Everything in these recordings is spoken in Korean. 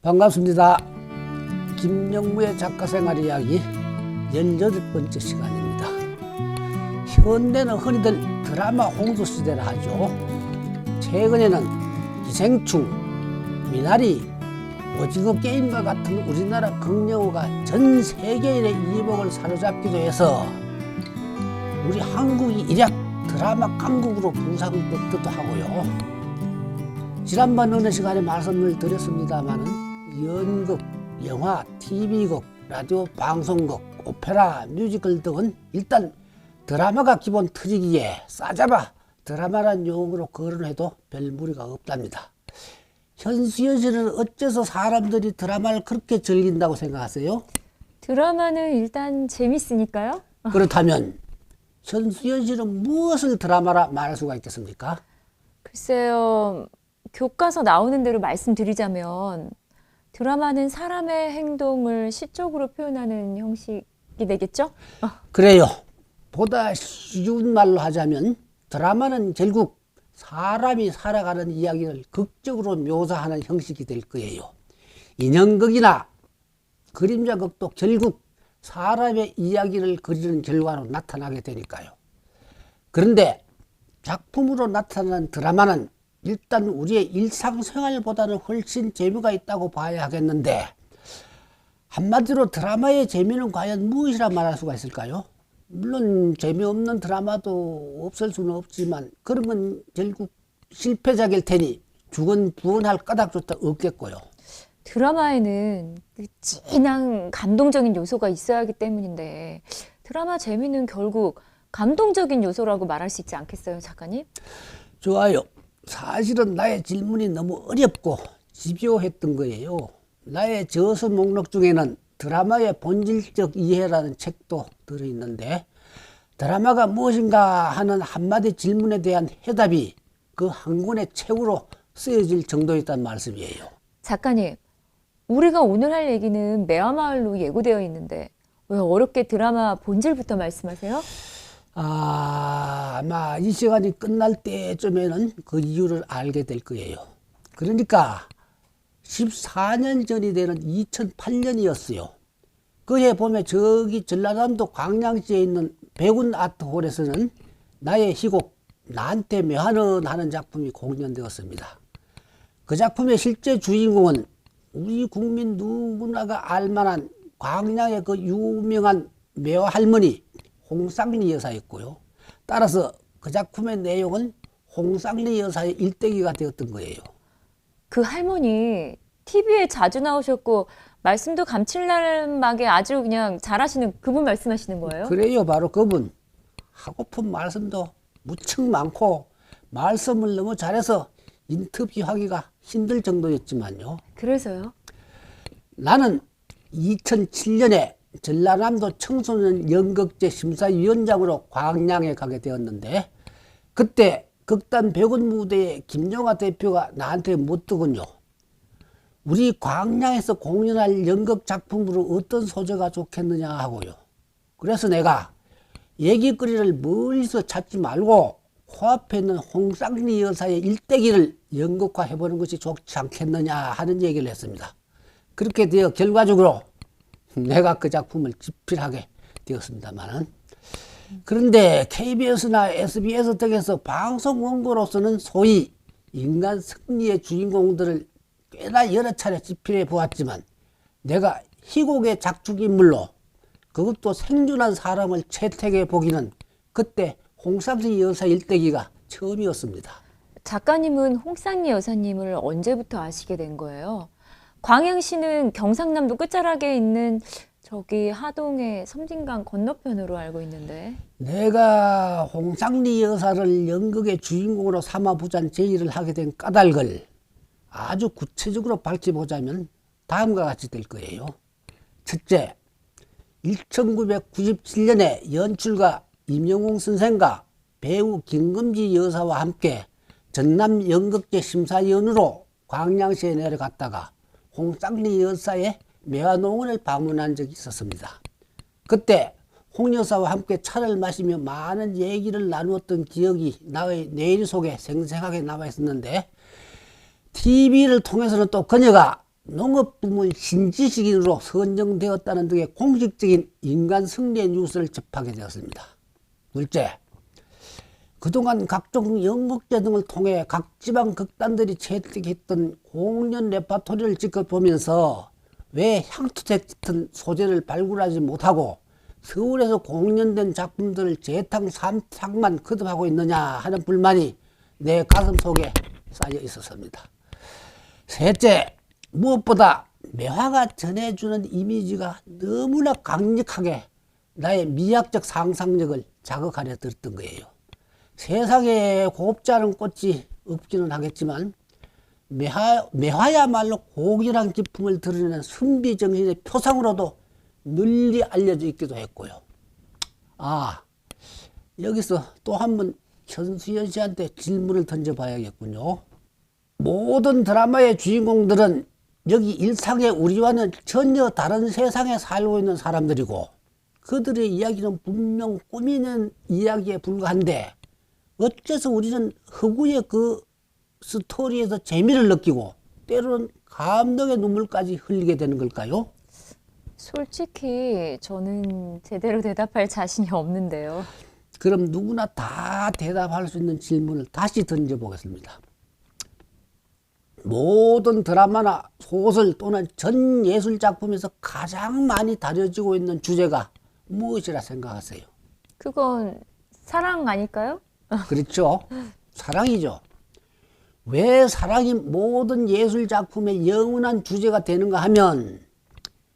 반갑습니다. 김영무의 작가생활 이야기 18번째 시간입니다. 현대는 흔히들 드라마 홍수 시대라 하죠. 최근에는 기생충, 미나리, 오징어 게임과 같은 우리나라 극영화가 전 세계인의 이목을 사로잡기도 해서 우리 한국이 일약 드라마 강국으로 부상됐기도 하고요. 지난번 어느 시간에 말씀을 드렸습니다마는 연극, 영화, TV극, 라디오 방송극, 오페라, 뮤지컬 등은 일단 드라마가 기본 틀이기에 싸잡아 드라마란 용어로 거론해도 별 무리가 없답니다. 현수연 씨는 어째서 사람들이 드라마를 그렇게 즐긴다고 생각하세요? 드라마는 일단 재밌으니까요. 그렇다면 현수연 씨는 무엇을 드라마라 말할 수가 있겠습니까? 글쎄요, 교과서 나오는 대로 말씀드리자면 드라마는 사람의 행동을 시적으로 표현하는 형식이 되겠죠? 그래요. 보다 쉬운 말로 하자면 드라마는 결국 사람이 살아가는 이야기를 극적으로 묘사하는 형식이 될 거예요. 인형극이나 그림자극도 결국 사람의 이야기를 그리는 결과로 나타나게 되니까요. 그런데 작품으로 나타나는 드라마는 일단 우리의 일상생활보다는 훨씬 재미가 있다고 봐야 하겠는데, 한마디로 드라마의 재미는 과연 무엇이라 말할 수가 있을까요? 물론 재미없는 드라마도 없을 수는 없지만 그런 건 결국 실패작일 테니 주건부원할 까닭조차 없겠고요. 드라마에는 그 진한 감동적인 요소가 있어야 하기 때문인데 드라마 재미는 결국 감동적인 요소라고 말할 수 있지 않겠어요, 작가님? 좋아요. 사실은 나의 질문이 너무 어렵고 집요했던 거예요. 나의 저서 목록 중에는 드라마의 본질적 이해라는 책도 들어있는데, 드라마가 무엇인가 하는 한마디 질문에 대한 해답이 그 한 권의 책으로 쓰여질 정도였단 말씀이에요. 작가님, 우리가 오늘 할 얘기는 매화마을로 예고되어 있는데 왜 어렵게 드라마 본질부터 말씀하세요? 아마 이 시간이 끝날 때쯤에는 그 이유를 알게 될 거예요. 그러니까 14년 전이 되는 2008년이었어요. 그해 보면 저기 전라남도 광양시에 있는 백운 아트홀에서는 나의 희곡 나한테 매화는 하는 작품이 공연되었습니다. 그 작품의 실제 주인공은 우리 국민 누구나가 알만한 광양의 그 유명한 매화 할머니 홍쌍리 여사였고요. 따라서 그 작품의 내용은 홍쌍리 여사의 일대기가 되었던 거예요. 그 할머니 TV에 자주 나오셨고 말씀도 감칠날막에 아주 그냥 잘하시는 그분 말씀하시는 거예요? 그래요. 바로 그분. 하고픈 말씀도 무척 많고 말씀을 너무 잘해서 인터뷰하기가 힘들 정도였지만요. 그래서요? 나는 2007년에 전라남도 청소년 연극제 심사위원장으로 광양에 가게 되었는데, 그때 극단 백운 무대에 김용화 대표가 나한테 묻더군요. 우리 광양에서 공연할 연극 작품으로 어떤 소재가 좋겠느냐 하고요. 그래서 내가 얘기거리를 멀리서 찾지 말고 코앞에 있는 홍쌍리 여사의 일대기를 연극화해보는 것이 좋지 않겠느냐 하는 얘기를 했습니다. 그렇게 되어 결과적으로 내가 그 작품을 집필하게 되었습니다만은, 그런데 KBS나 SBS 등에서 방송 원고로서는 소위 인간 승리의 주인공들을 꽤나 여러 차례 집필해 보았지만, 내가 희곡의 작중인물로 그것도 생존한 사람을 채택해 보기는 그때 홍쌍리 여사 일대기가 처음이었습니다. 작가님은 홍쌍리 여사님을 언제부터 아시게 된 거예요? 광양시는 경상남도 끝자락에 있는 저기 하동의 섬진강 건너편으로 알고 있는데. 내가 홍쌍리 여사를 연극의 주인공으로 삼아보자는 제의를 하게 된 까닭을 아주 구체적으로 밝혀보자면 다음과 같이 될 거예요. 첫째, 1997년에 연출가 임영웅 선생과 배우 김금지 여사와 함께 전남 연극제 심사위원으로 광양시에 내려갔다가 홍쌍리 여사의 매화농원을 방문한 적이 있었습니다. 그때 홍 여사와 함께 차를 마시며 많은 얘기를 나누었던 기억이 나의 뇌리 속에 생생하게 남아 있었는데, TV를 통해서는 또 그녀가 농업부문 신지식인으로 선정되었다는 등의 공식적인 인간 승리의 뉴스를 접하게 되었습니다. 둘째, 그동안 각종 연극제 등을 통해 각 지방 극단들이 채택했던 공연 레파토리를 지켜보면서 왜 향토색 같은 소재를 발굴하지 못하고 서울에서 공연된 작품들을 재탕 삼탕만 거듭하고 있느냐 하는 불만이 내 가슴 속에 쌓여 있었습니다. 셋째, 무엇보다 매화가 전해주는 이미지가 너무나 강력하게 나의 미학적 상상력을 자극하려 들었던 거예요. 세상에 곱지 않은 꽃이 없기는 하겠지만 매화야말로 고귀한 기품을 드러내는 순비정신의 표상으로도 널리 알려져 있기도 했고요. 여기서 또 한 번 현수연 씨한테 질문을 던져봐야겠군요. 모든 드라마의 주인공들은 여기 일상의 우리와는 전혀 다른 세상에 살고 있는 사람들이고 그들의 이야기는 분명 꾸미는 이야기에 불과한데 어째서 우리는 허구의 그 스토리에서 재미를 느끼고 때로는 감동의 눈물까지 흘리게 되는 걸까요? 솔직히 저는 제대로 대답할 자신이 없는데요. 그럼 누구나 다 대답할 수 있는 질문을 다시 던져보겠습니다. 모든 드라마나 소설 또는 전 예술작품에서 가장 많이 다뤄지고 있는 주제가 무엇이라 생각하세요? 그건 사랑 아닐까요? 그렇죠. 사랑이죠. 왜 사랑이 모든 예술작품의 영원한 주제가 되는가 하면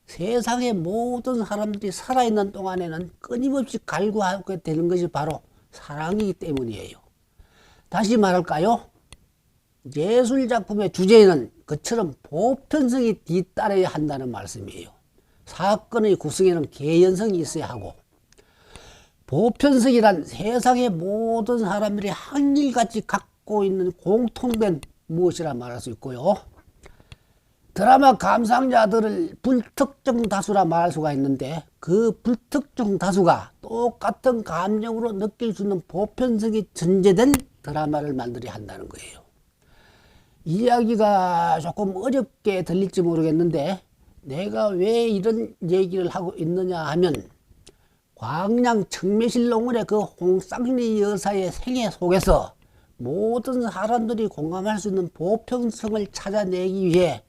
세상의 모든 사람들이 살아있는 동안에는 끊임없이 갈구하게 되는 것이 바로 사랑이기 때문이에요. 다시 말할까요? 예술작품의 주제에는 그처럼 보편성이 뒤따라야 한다는 말씀이에요. 사건의 구성에는 개연성이 있어야 하고 보편성이란 세상의 모든 사람들이 한결같이 갖고 있는 공통된 무엇이라 말할 수 있고요. 드라마 감상자들을 불특정 다수라 말할 수가 있는데 그 불특정 다수가 똑같은 감정으로 느낄 수 있는 보편성이 전제된 드라마를 만들어야 한다는 거예요. 이야기가 조금 어렵게 들릴지 모르겠는데 내가 왜 이런 얘기를 하고 있느냐 하면 광양 청매실농원의 그 홍쌍리 여사의 생애 속에서 모든 사람들이 공감할 수 있는 보편성을 찾아내기 위해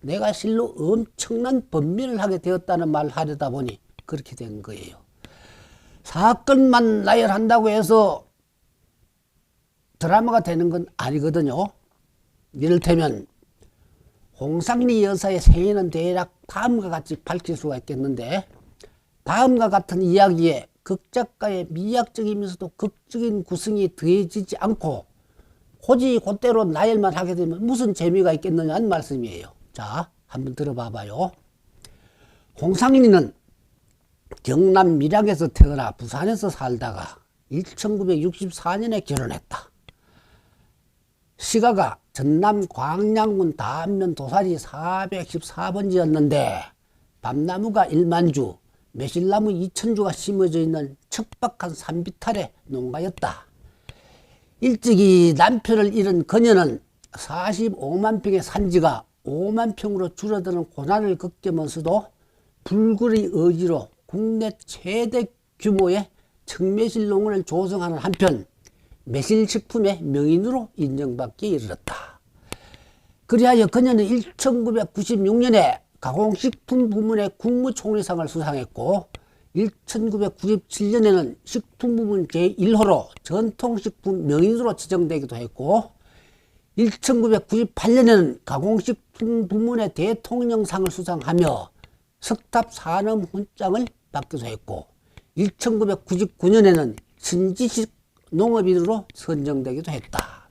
내가 실로 엄청난 번민을 하게 되었다는 말을 하려다 보니 그렇게 된 거예요. 사건만 나열한다고 해서 드라마가 되는 건 아니거든요. 이를테면 홍상리 여사의 생애는 대략 다음과 같이 밝힐 수가 있겠는데 다음과 같은 이야기에 극작가의 미학적이면서도 극적인 구성이 더해지지 않고 고지 곧대로 나열만 하게 되면 무슨 재미가 있겠느냐는 말씀이에요. 자, 한번 들어봐 봐요. 홍상리는 경남 밀양에서 태어나 부산에서 살다가 1964년에 결혼했다. 시가가 전남 광양군 다안면 도사리 414번지였는데 밤나무가 1만주, 매실나무 2000주가 심어져 있는 척박한 산비탈의 농가였다. 일찍이 남편을 잃은 그녀는 45만 평의 산지가 5만 평으로 줄어드는 고난을 겪으면서도 불굴의 의지로 국내 최대 규모의 청매실 농원을 조성하는 한편 매실식품의 명인으로 인정받기에 이르렀다. 그리하여 그녀는 1996년에 가공식품 부문의 국무총리상을 수상했고 1997년에는 식품부문 제1호로 전통식품 명인으로 지정되기도 했고 1998년에는 가공식품 부문의 대통령상을 수상하며 석탑 산업훈장을 받기도 했고 1999년에는 신지식 농업인으로 선정되기도 했다.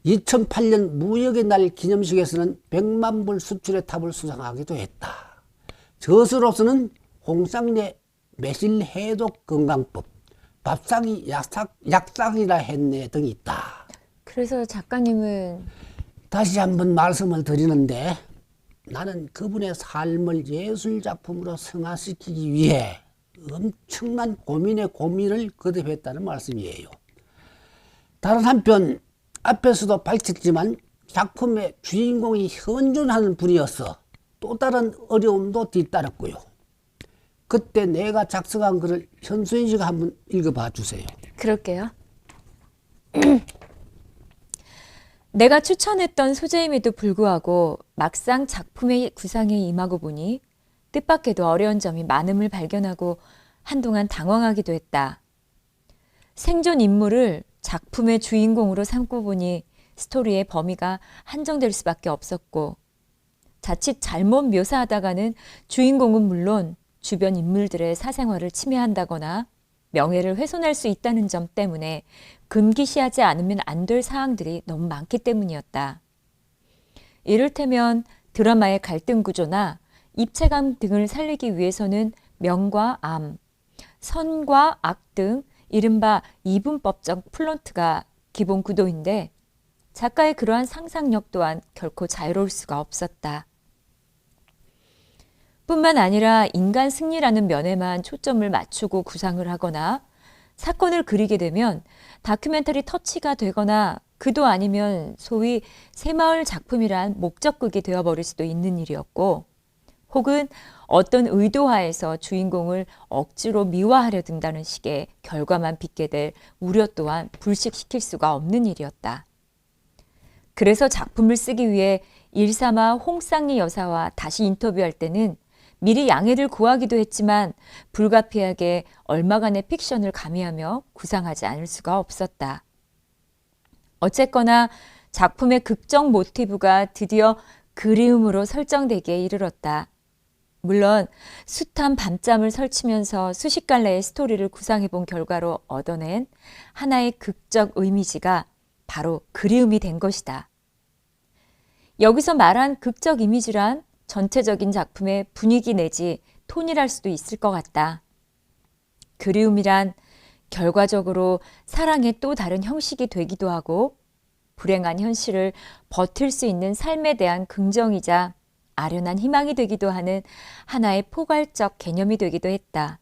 2008년 무역의 날 기념식에서는 100만 불 수출의 탑을 수상하기도 했다. 저수로서는 홍상래 매실 해독 건강법, 밥상이 약상이라 했네 등이 있다. 그래서 작가님은 다시 한번 말씀을 드리는데 나는 그분의 삶을 예술작품으로 승화시키기 위해 엄청난 고민의 고민을 거듭했다는 말씀이에요. 다른 한편 앞에서도 밝혔지만 작품의 주인공이 현존하는 분이어서 또 다른 어려움도 뒤따랐고요. 그때 내가 작성한 글을 현수인 씨가 한번 읽어봐 주세요. 그럴게요. 내가 추천했던 소재임에도 불구하고 막상 작품의 구상에 임하고 보니 뜻밖에도 어려운 점이 많음을 발견하고 한동안 당황하기도 했다. 생존 인물을 작품의 주인공으로 삼고 보니 스토리의 범위가 한정될 수밖에 없었고, 자칫 잘못 묘사하다가는 주인공은 물론 주변 인물들의 사생활을 침해한다거나 명예를 훼손할 수 있다는 점 때문에 금기시하지 않으면 안 될 사항들이 너무 많기 때문이었다. 이를테면 드라마의 갈등 구조나 입체감 등을 살리기 위해서는 명과 암, 선과 악 등 이른바 이분법적 플롯가 기본 구도인데, 작가의 그러한 상상력 또한 결코 자유로울 수가 없었다. 뿐만 아니라 인간 승리라는 면에만 초점을 맞추고 구상을 하거나 사건을 그리게 되면 다큐멘터리 터치가 되거나 그도 아니면 소위 새마을 작품이란 목적극이 되어버릴 수도 있는 일이었고, 혹은 어떤 의도하에서 주인공을 억지로 미화하려 든다는 식의 결과만 빚게 될 우려 또한 불식시킬 수가 없는 일이었다. 그래서 작품을 쓰기 위해 일삼아 홍쌍리 여사와 다시 인터뷰할 때는 미리 양해를 구하기도 했지만 불가피하게 얼마간의 픽션을 가미하며 구상하지 않을 수가 없었다. 어쨌거나 작품의 극적 모티브가 드디어 그리움으로 설정되기에 이르렀다. 물론 숱한 밤잠을 설치면서 수십 갈래의 스토리를 구상해본 결과로 얻어낸 하나의 극적 이미지가 바로 그리움이 된 것이다. 여기서 말한 극적 이미지란 전체적인 작품의 분위기 내지 톤이랄 수도 있을 것 같다. 그리움이란 결과적으로 사랑의 또 다른 형식이 되기도 하고, 불행한 현실을 버틸 수 있는 삶에 대한 긍정이자 아련한 희망이 되기도 하는 하나의 포괄적 개념이 되기도 했다.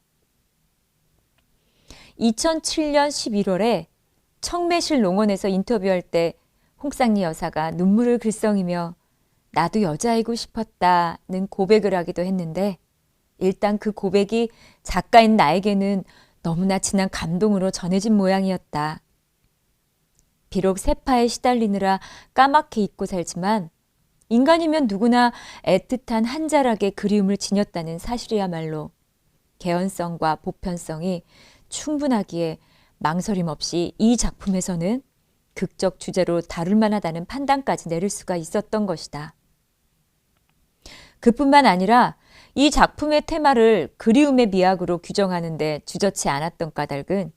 2007년 11월에 청매실 농원에서 인터뷰할 때 홍쌍리 여사가 눈물을 글썽이며 나도 여자이고 싶었다는 고백을 하기도 했는데, 일단 그 고백이 작가인 나에게는 너무나 진한 감동으로 전해진 모양이었다. 비록 세파에 시달리느라 까맣게 잊고 살지만 인간이면 누구나 애틋한 한 자락의 그리움을 지녔다는 사실이야말로 개연성과 보편성이 충분하기에 망설임 없이 이 작품에서는 극적 주제로 다룰 만하다는 판단까지 내릴 수가 있었던 것이다. 그뿐만 아니라 이 작품의 테마를 그리움의 미학으로 규정하는데 주저치 않았던 까닭은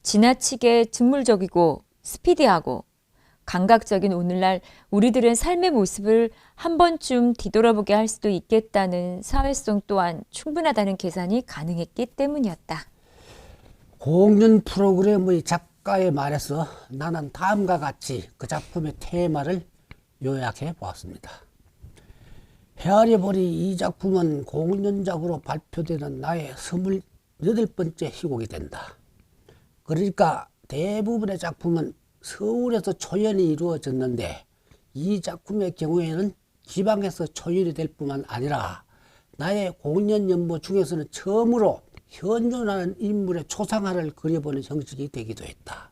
지나치게 직물적이고 스피디하고 감각적인 오늘날 우리들의 삶의 모습을 한 번쯤 뒤돌아보게 할 수도 있겠다는 사회성 또한 충분하다는 계산이 가능했기 때문이었다. 공연 프로그램의 작가의 말에서 나는 다음과 같이 그 작품의 테마를 요약해 보았습니다. 헤아려 보니 이 작품은 공연작으로 발표되는 나의 28번째 희곡이 된다. 그러니까 대부분의 작품은 서울에서 초연이 이루어졌는데, 이 작품의 경우에는 지방에서 초연이 될 뿐만 아니라 나의 공연 연보 중에서는 처음으로 현존하는 인물의 초상화를 그려보는 형식이 되기도 했다.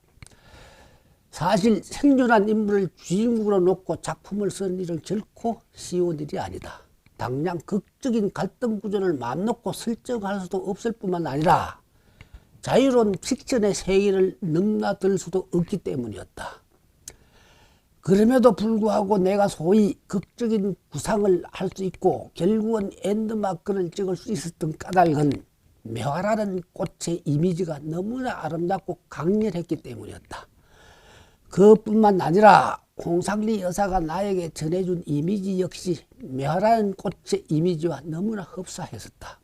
사실 생존한 인물을 주인공으로 놓고 작품을 쓰는 일은 결코 쉬운 일이 아니다. 당장 극적인 갈등 구조를 마음 놓고 설정할 수도 없을 뿐만 아니라 자유로운 픽션의 세계를 넘나들 수도 없기 때문이었다. 그럼에도 불구하고 내가 소위 극적인 구상을 할 수 있고 결국은 엔드마크를 찍을 수 있었던 까닭은 묘하라는 꽃의 이미지가 너무나 아름답고 강렬했기 때문이었다. 그뿐만 아니라 홍상리 여사가 나에게 전해준 이미지 역시 묘하라는 꽃의 이미지와 너무나 흡사했었다.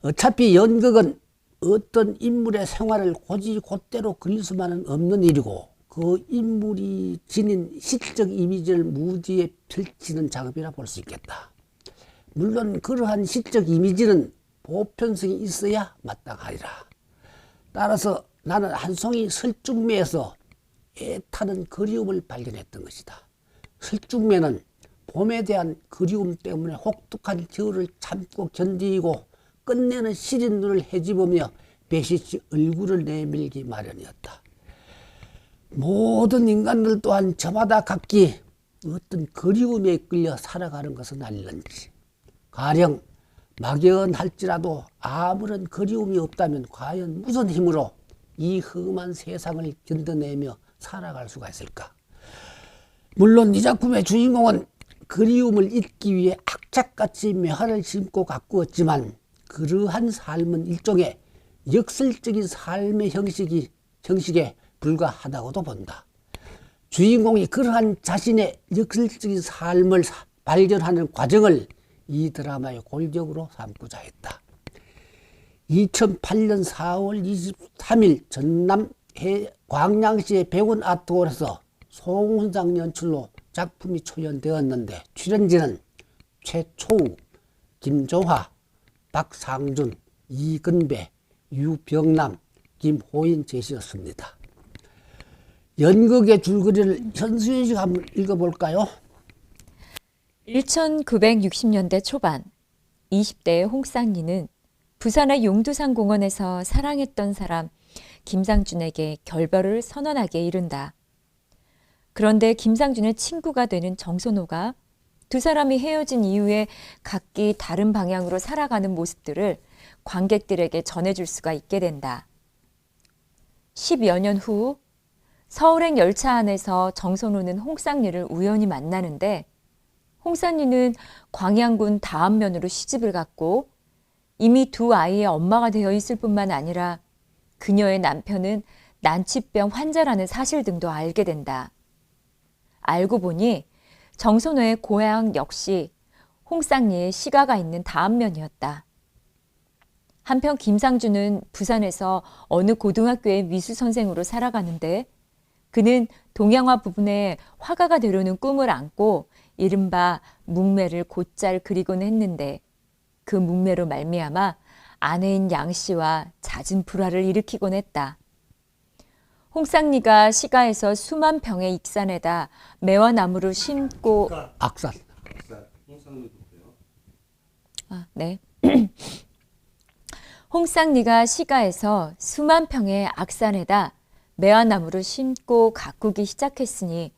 어차피 연극은 어떤 인물의 생활을 곧이곧대로 그릴 수만은 없는 일이고, 그 인물이 지닌 시적 이미지를 무디에 펼치는 작업이라 볼 수 있겠다. 물론 그러한 시적 이미지는 보편성이 있어야 마땅하리라. 따라서 나는 한 송이 설중매에서 애타는 그리움을 발견했던 것이다. 슬중매는 봄에 대한 그리움 때문에 혹독한 겨울을 참고 견디고 끝내는 시린 눈을 헤집으며 배시시 얼굴을 내밀기 마련이었다. 모든 인간들 또한 저마다 각기 어떤 그리움에 끌려 살아가는 것은 알는지, 가령 막연할지라도 아무런 그리움이 없다면 과연 무슨 힘으로 이 험한 세상을 견뎌내며 살아갈 수가 있을까? 물론 이 작품의 주인공은 그리움을 잊기 위해 악착같이 매화를 심고 가꾸었지만 그러한 삶은 일종의 역설적인 삶의 형식에 불과하다고도 본다. 주인공이 그러한 자신의 역설적인 삶을 발견하는 과정을 이 드라마의 골격으로 삼고자 했다. 2008년 4월 23일 전남 광양시의 백운 아트홀에서 송훈상 연출로 작품이 초연되었는데 출연진은 최초우, 김조화, 박상준, 이근배, 유병남, 김호인 제시였습니다. 연극의 줄거리를 현수연 씨가 한번 읽어볼까요? 1960년대 초반 20대의 홍쌍리는 부산의 용두산 공원에서 사랑했던 사람 김상준에게 결별을 선언하게 이른다. 그런데 김상준의 친구가 되는 정선호가 두 사람이 헤어진 이후에 각기 다른 방향으로 살아가는 모습들을 관객들에게 전해줄 수가 있게 된다. 10여 년 후 서울행 열차 안에서 정선호는 홍쌍리를 우연히 만나는데 홍쌍리는 광양군 다안면으로 시집을 갔고 이미 두 아이의 엄마가 되어 있을 뿐만 아니라 그녀의 남편은 난치병 환자라는 사실 등도 알게 된다. 알고 보니 정선호의 고향 역시 홍쌍리의 시가가 있는 다안면이었다. 한편 김상준은 부산에서 어느 고등학교의 미술선생으로 살아가는데 그는 동양화 부분에 화가가 되려는 꿈을 안고 이른바 묵매를 곧잘 그리곤 했는데 그 묵매로 말미암아 아내인 양 씨와 잦은 불화를 일으키곤 했다. 홍쌍리가 시가에서 수만 평의 익산에다 매화나무를 심고 악산. 네. 홍쌍리가 시가에서 수만 평의 악산에다 매화나무를 심고 가꾸기 시작했으니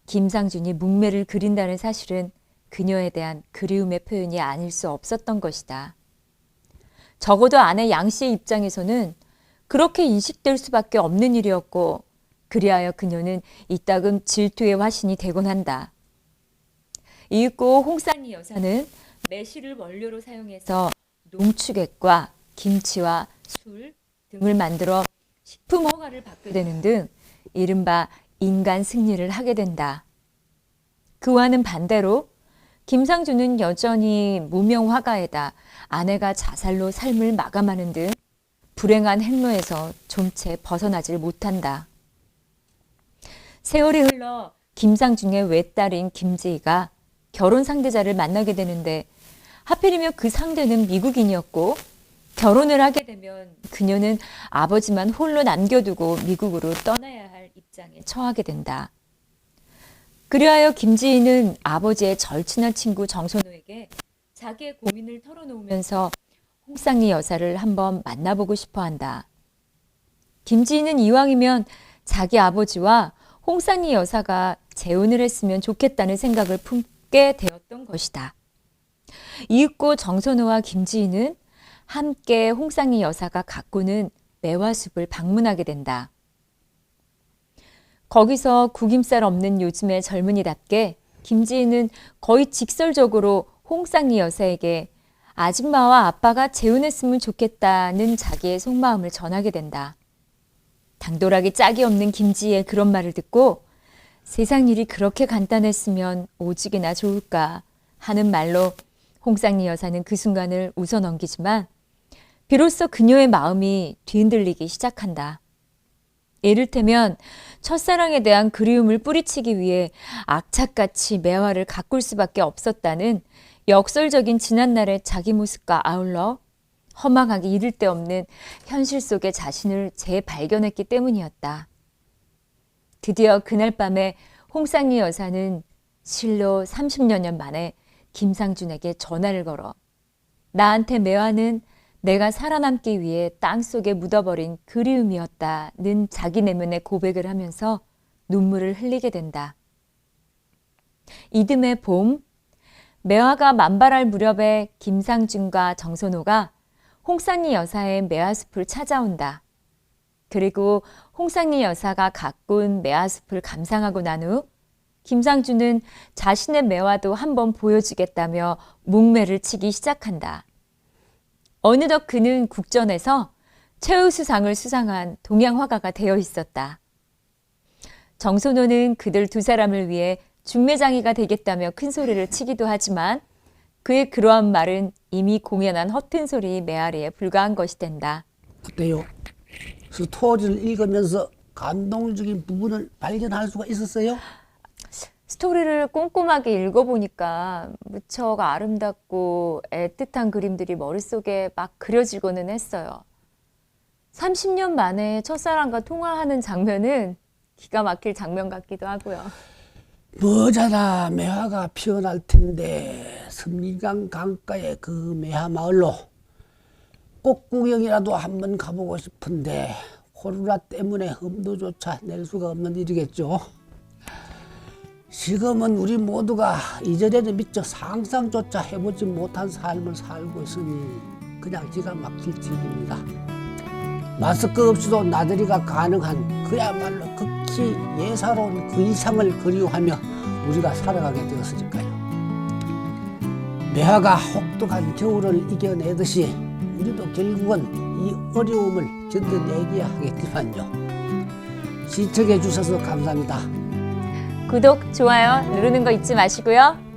김상준이 묵매를 그린다는 사실은 그녀에 대한 그리움의 표현이 아닐 수 없었던 것이다. 적어도 아내 양 씨의 입장에서는 그렇게 인식될 수밖에 없는 일이었고 그리하여 그녀는 이따금 질투의 화신이 되곤 한다. 이윽고 홍쌍리 여사는 매실을 원료로 사용해서 농축액과 김치와 술 등을 만들어 식품 허가를 받게 되는 등 이른바 인간 승리를 하게 된다. 그와는 반대로 김상준은 여전히 무명 화가에다 아내가 자살로 삶을 마감하는 등 불행한 행로에서 좀채 벗어나질 못한다. 세월이 흘러 김상준의 외딸인 김지희가 결혼 상대자를 만나게 되는데 하필이면 그 상대는 미국인이었고 결혼을 하게 되면 그녀는 아버지만 홀로 남겨두고 미국으로 떠나야 할 입장에 처하게 된다. 그리하여 김지희는 아버지의 절친한 친구 정선호에게 자기의 고민을 털어놓으면서 홍쌍리 여사를 한번 만나보고 싶어 한다. 김지희는 이왕이면 자기 아버지와 홍쌍리 여사가 재혼을 했으면 좋겠다는 생각을 품게 되었던 것이다. 이윽고 정선호와 김지희는 함께 홍쌍리 여사가 가꾸는 매화숲을 방문하게 된다. 거기서 구김살 없는 요즘의 젊은이답게 김지희는 거의 직설적으로 홍쌍리 여사에게 아줌마와 아빠가 재혼했으면 좋겠다는 자기의 속마음을 전하게 된다. 당돌하기 짝이 없는 김지희의 그런 말을 듣고 세상 일이 그렇게 간단했으면 오직이나 좋을까 하는 말로 홍쌍리 여사는 그 순간을 웃어넘기지만 비로소 그녀의 마음이 뒤흔들리기 시작한다. 이를테면 첫사랑에 대한 그리움을 뿌리치기 위해 악착같이 매화를 가꿀 수밖에 없었다는 역설적인 지난날의 자기 모습과 아울러 허망하기 이를 데 없는 현실 속의 자신을 재발견했기 때문이었다. 드디어 그날 밤에 홍쌍리 여사는 실로 30여 년 만에 김상준에게 전화를 걸어 나한테 매화는 내가 살아남기 위해 땅속에 묻어버린 그리움이었다는 자기 내면의 고백을 하면서 눈물을 흘리게 된다. 이듬해 봄, 매화가 만발할 무렵에 김상준과 정선호가 홍상리 여사의 매화숲을 찾아온다. 그리고 홍상리 여사가 가꾼 매화숲을 감상하고 난 후 김상준은 자신의 매화도 한번 보여주겠다며 묵매를 치기 시작한다. 어느덧 그는 국전에서 최우수상을 수상한 동양 화가가 되어 있었다. 정선호는 그들 두 사람을 위해 중매장이가 되겠다며 큰 소리를 치기도 하지만 그의 그러한 말은 이미 공연한 허튼 소리 메아리에 불과한 것이 된다. 어때요? 스토리를 읽으면서 감동적인 부분을 발견할 수가 있었어요? 스토리를 꼼꼼하게 읽어보니까 무척 아름답고 애틋한 그림들이 머릿속에 막 그려지고는 했어요. 30년 만에 첫사랑과 통화하는 장면은 기가 막힐 장면 같기도 하고요. 머자나 매화가 피어날 텐데 섬진강 강가의 그 매화 마을로 꼭 구경이라도 한번 가보고 싶은데 코로나 때문에 엄두조차 낼 수가 없는 일이겠죠. 지금은 우리 모두가 이전에는 미처 상상조차 해보지 못한 삶을 살고 있으니 그냥 기가 막힐 지경입니다. 마스크 없이도 나들이가 가능한 그야말로 극히 예사로운 그 일상을 그리워하며 우리가 살아가게 되었으니까요. 매화가 혹독한 겨울을 이겨내듯이 우리도 결국은 이 어려움을 견뎌내기야 하겠지만요. 시청해 주셔서 감사합니다. 구독, 좋아요 누르는 거 잊지 마시고요.